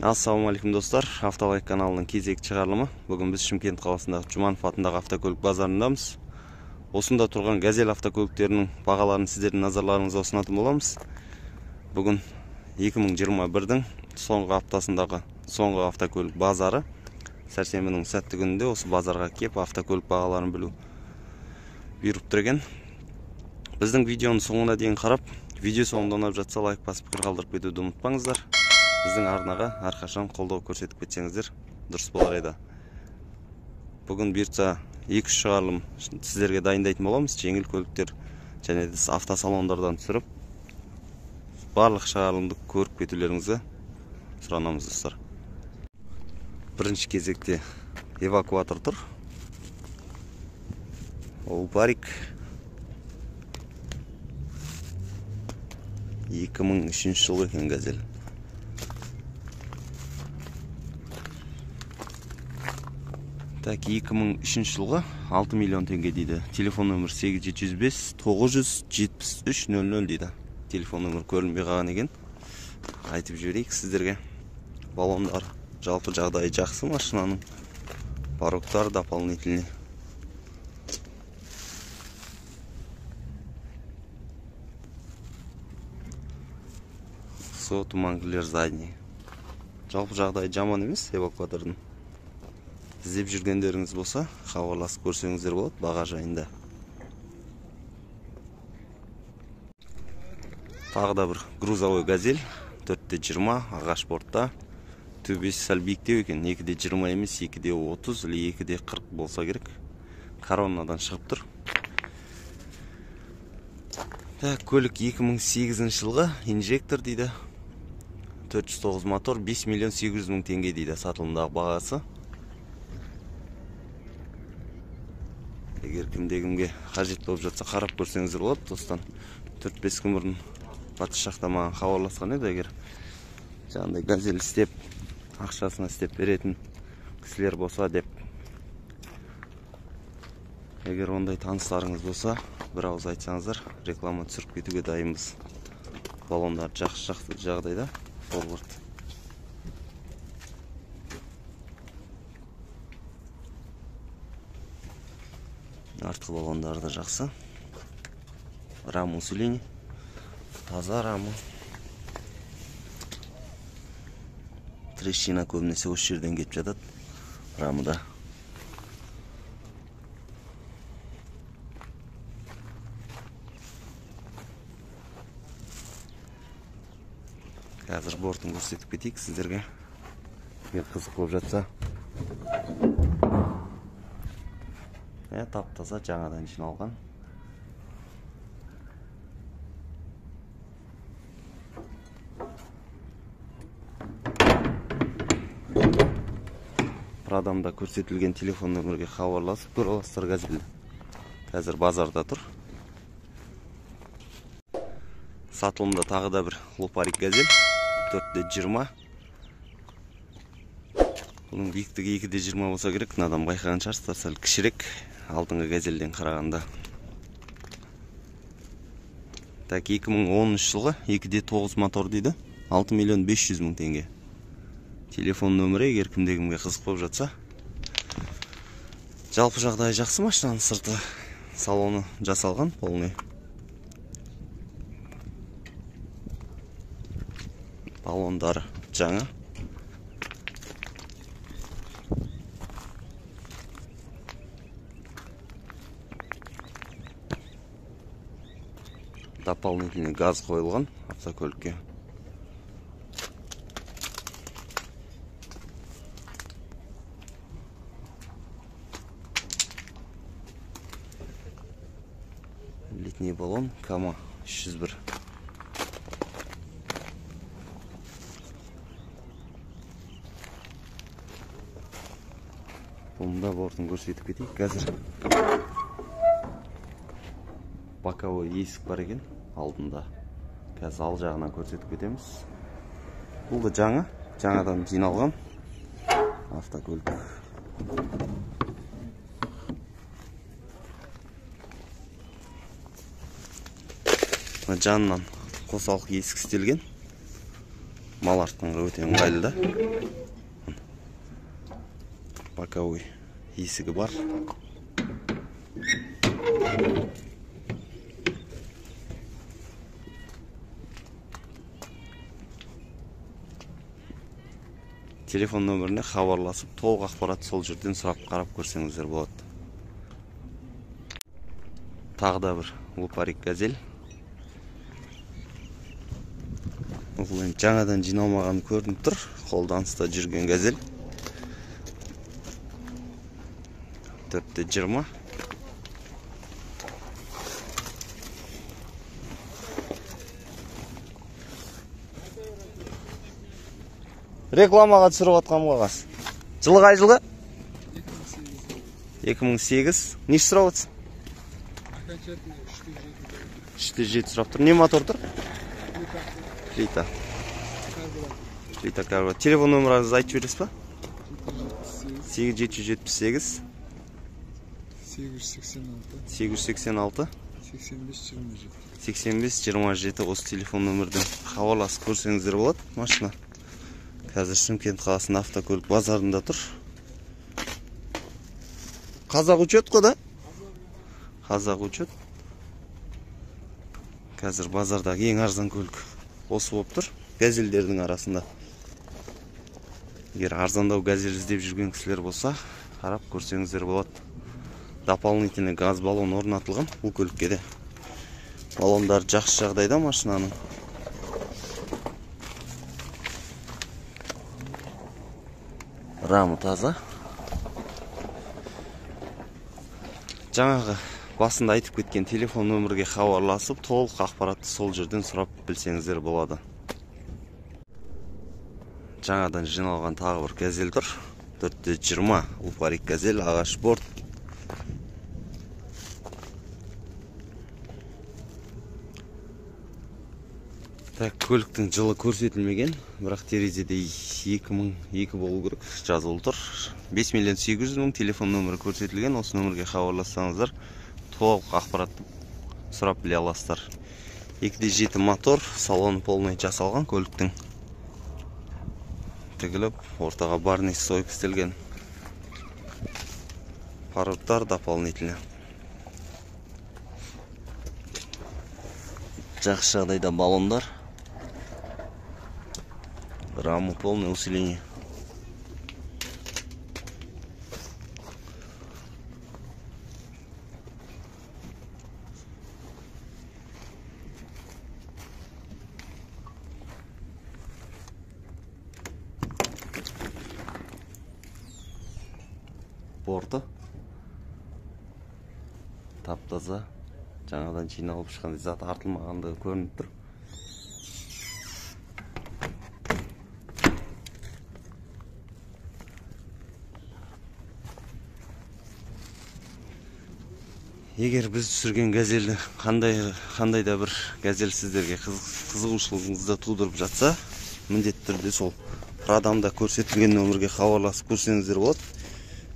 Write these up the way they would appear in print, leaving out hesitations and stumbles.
Ассалаумалейкум достар, Автолайк каналының кезек шығарылымы. Бүгін біз Шымкент қаласындағы Жұманов атындағы автокөлік базарындамыз. Осында тұрған газель автокөліктерінің бағаларын сіздердің назарларыңызға ұсынатын боламыз. Бүгін 2021-дің соңғы аптасындағы соңғы автокөлік базары. Сәрсенбінің сәтті күнінде осы базарға кеп автокөлік бағаларын білу бұйырып тұр екен. Біздің видеоның соңына дейін қарап, видео соңында ұнап жатса лайк басып пікір қалдырып кетуді ұмытпаңыздар. Біздің арнаға әрқашан қолдау көрсетіп кетсеңіздер дұрыс болар еді. Бүгін бұйыртса 2-3 шығарылым сіздерге дайындайтын боламыз. Жеңіл көліктер және де автосалондардан түсіріп, барлық шығарылымды көріп кетулеріңізді сұранамыз достар. Бірінші кезекте эвакуатор тұр. Ол барик 2003 жылғы екен газель. Так, 2003 жылға 6 миллион теңге дейді. Телефон нөмір 8705-973-00 дейді. Телефон нөмір көрінбей қалған екен. Айтып жіберейік сіздерге. Баллондар жалпы жағдайы жақсы машинаның. Пароктар дополнительный. Туманкілер задний. Жалпы жағдайы жаман емес эвакуатордың. Іздеп жүргендеріңіз болса, хабарласып көрсеңіздер болады баға жайында. Тағы да бір грузовой газель 4-20 ағаш бортта. Төбесі сәл биіктеу екен. 2-20 емес, 2-30 или 2-40 болса керек. Коронадан шығып тұр. Көлік 2008 жылғы инжектор дейді. 409 мотор, 5 миллион 800 мың теңге дейді сатылымдағы бағасы. Егер кімде-кімге қажет болып жатса қарап көрсеңіздер болады достан. 4-5 күн бұрын батыс жақта маған хабарласқан еді, егер жаңағыдай газель істеп, ақшасына істеп беретін кісілер болса деп. Егер ондай таныстарыңыз болса, бір ауыз айтсаңыздар, реклама түсіріп кетуге дайынбыз. Баллондар жақсы жағдайда, форвард. Артқы баллондары да жақсы. Рамы усиление. Таза рамы. Трещина көбінесе осы жерден кетіп жатады. Рамыда. Қазір бортын көрсетіп кетейік сіздерге. Егер қызық болып жатса. Тап-таза жаңадан жиналған. Бір адамда көрсетілген телефон нөмірге хабарласып көре аласыздар газельді. Қазір базарда тұр. Сатылымда тағы да бір лопарик газель 4-20. Бұның биіктігі 2-20 болса керек. Адам байқаған шығарсыздар, сәл кішірек алдыңғы газельден қарағанда. Так, 2010 жылғы 2-9 мотор дейді. 6 миллион 500 мың теңге. Телефон нөмірі, егер кімде-кімге қызық болып жатса. Жалпы жағдайы жақсы машинаның, сырты, салоны жасалған, полный. Баллондары жаңа. Дополнительный газ қойылған автокөлікке. Летний баллон Кама 301. Бұнда бортын көрсетіп кетейік. Қазір боковой есік бар екен алдында. Қазір ал жағынан көрсетіп кетеміз. Бұл да жаңадан жиналған автокөлік. Жанынан қосалқы есік істелген. мал артқанға өте ыңғайлы да. Боковой есігі бар. Телефон нөміріне хабарласып, толық ақпарат сол жерден сұрап қарап көрсеңіздер болады. Тағы да бір лупарик газель. Бұл жаңадан жиналмаған көрініп тұр. Қолданыста жүрген газель. 420. Рекламаға түсіріп атқан қағаз. Жылы қай жылғы? 2008. Неше сұрап атсың? 307 сұрап тұр. Не мотор тұр? Плита. Плита карбюратор. Телефон нөміріңізді айтып жібересіз ба? 8778 886 8527 осы телефон нөмірден хабарласып көрсеңіздер болады. Машина қазір Шымкент қаласында автокөлік базарында тұр. Қазақ учет қой да? Қазақ учет. Қазір базардағы ең арзан көлік осы болып тұр. Газельдердің арасында. Егер арзандау газель іздеп жүрген кісілер болса, қарап көрсеңіздер болады. Дополнительный газ баллон орнатылған бұл көлікке де. Баллондар жақсы жағдайда машинаның. Рамы таза. Жаңағы басында айтып кеткен телефон нөмірге хабарласып, толық ақпаратты сол жерден сұрап білсеңіздер болады. Жаңадан жиналған тағы бір газель тұр. 420 лупарик газель, ағаш борт. Көліктің жылы көрсетілмеген, бірақ терезеде 2002 болу керек, жазылып тұр. 5.800.000 телефон нөмірі көрсетілген. Осы нөмірге хабарлассаңыздар, толық ақпаратты сұрап біле аласыздар. 2.7 мотор, салоны полный жасалған көліктің. Тігіліп, ортаға барнис сойып істелген. Паруттар дополнительно. Жақсы жағдайда баллондар. Рамы полное усиление. Борты тап-таза, жаңадан жиналып шыққандай, зат артылмағандығы көрініп тұр. Егер біз түсірген газельді қандай да бір газель сіздерге қызығушылығыңызды тудырып жатса, міндетті түрде сол радамда көрсетілген нөмірге хабарласып көрсеңіздер болады.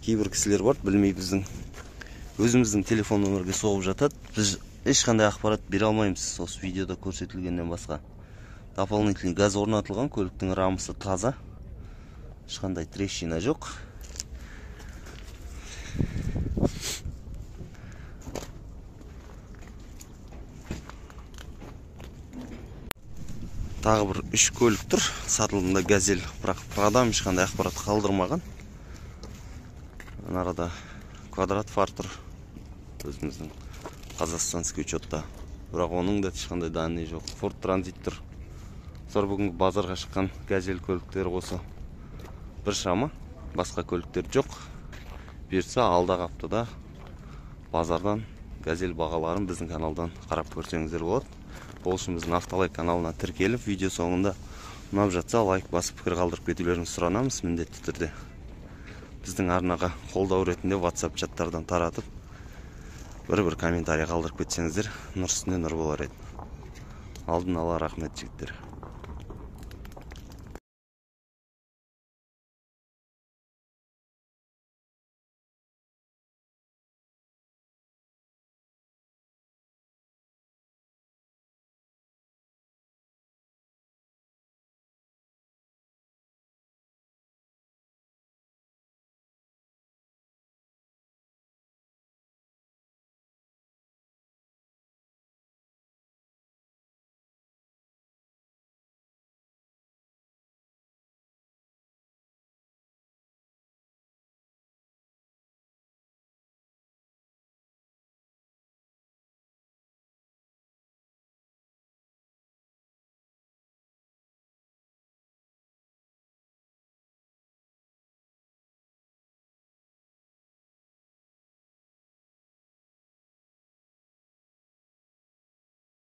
Кейбір кісілер бар, білмей өзіміздің телефон нөмірге соғып жатады. Біз ешқандай ақпарат бере алмаймыз осы видеода көрсетілгеннен басқа. Дополнительный газ орнатылған, көліктің рамысы таза. Ешқандай трещина жоқ. Тағы бір 3 көлік тұр. Сатылымда газель, бірақ продам ешқандай ақпарат қалдырмаған. Арада квадрат фар тұр. Өзіміздің қазақстанский учетта. Бірақ оның да ешқандай данный жоқ. Ford Transit тұр. Сор бүгінгі базарға шыққан газель көліктері осы. Бір шама, басқа көліктер жоқ. Берсе алдағы аптада базардан газель бағаларын біздің каналдан қарап көрсеңіздер болады. Ол үшін біздің Автолайк каналына тіркеліп, видео соңында ұнап жатса лайк басып пікір қалдырып кетулеріңізді сұранамыз міндетті түрде. Біздің арнаға қолдау ретінде WhatsApp чаттардан таратып, бір комментарий қалдырып кетсеңіздер, нұр үстіне нұр болар еді. Алдын ала рахмет жігіттер.